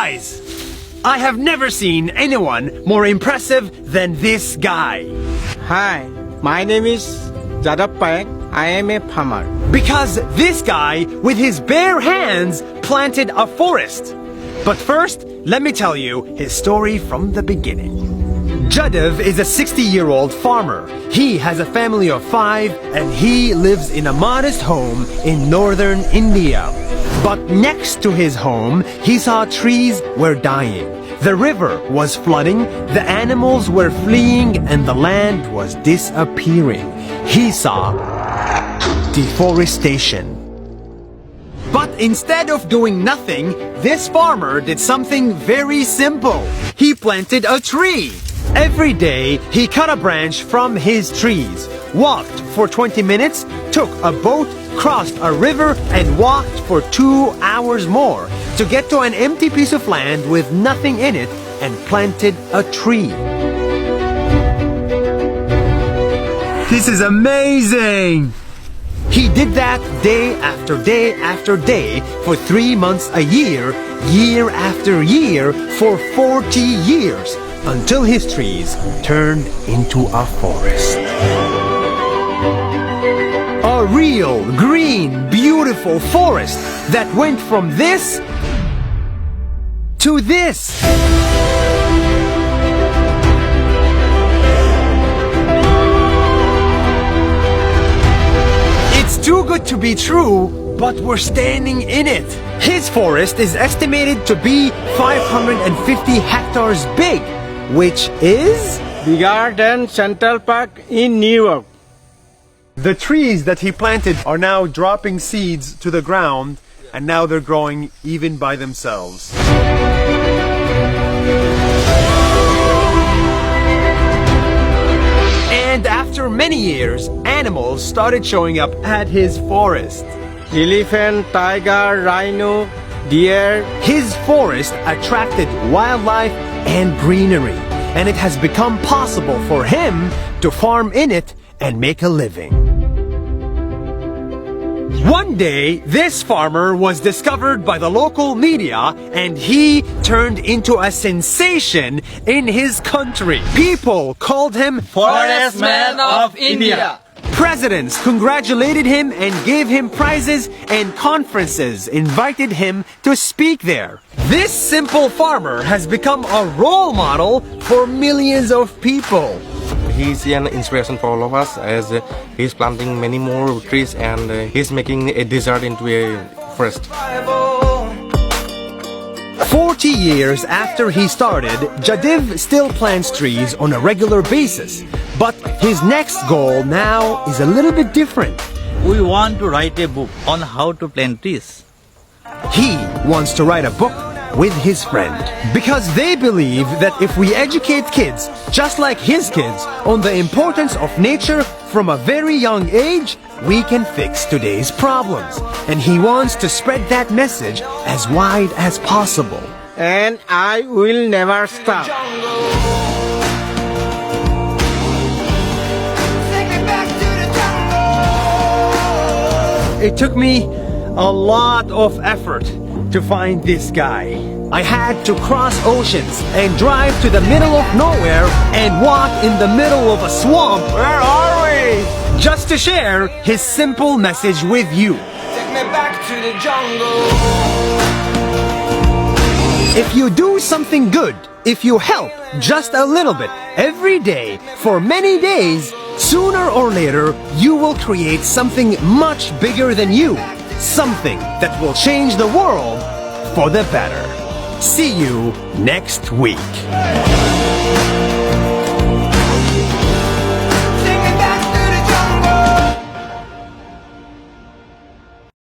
Guys, I have never seen anyone more impressive than this guy. Hi, my name is Jadav Payak. I am a farmer. Because this guy, with his bare hands, planted a forest. But first, let me tell you his story from the beginning. Jadav is a 60-year-old farmer. He has a family of 5 and he lives in a modest home in northern India. But next to his home, he saw trees were dying. The river was flooding, the animals were fleeing, and the land was disappearing. He saw deforestation. But instead of doing nothing, this farmer did something very simple. He planted a tree. Every day, he cut a branch from his trees, walked for 20 minutes, took a boat, crossed a river, and walked for 2 hours more to get to an empty piece of land with nothing in it and planted a tree. This is amazing! He did that day after day after day for 3 months a year, year after year, for 40 years, until his trees turned into a forest. A real, green, beautiful forest that went from this to this. It's too good to be true, but we're standing in it. His forest is estimated to be 550 hectares big, which is Bigger than Central Park in New York. the trees that he planted are now dropping seeds to the ground, and now they're growing even by themselves. And after many years, animals started showing up at his forest. Elephant, tiger, rhino, deer. His forest attracted wildlife and greenery, and it has become possible for him to farm in it and make a living. One day, this farmer was discovered by the local media and he turned into a sensation in his country. People called him Forest Man of India. Presidents congratulated him and gave him prizes, and conferences invited him to speak there. This simple farmer has become a role model for millions of people. He's an inspiration for all of us, as he's planting many more trees and he's making a desert into a forest. 40 years after he started, Jadav still plants trees on a regular basis. But his next goal now is a little bit different. We want to write a book on how to plant trees. He wants to write a book with his friend, because they believe that if we educate kids, just like his kids, on the importance of nature from a very young age, we can fix today's problems. And he wants to spread that message as wide as possible. And I will never stop. It took me a lot of effort to find this guy. I had to cross oceans and drive to the middle of nowhere and walk in the middle of a swamp. Where are we? Just to share his simple message with you. Take me back to the jungle. If you do something good, if you help just a little bit every day for many days, sooner or later you will create something much bigger than you. Something that will change the world for the better. See you next week.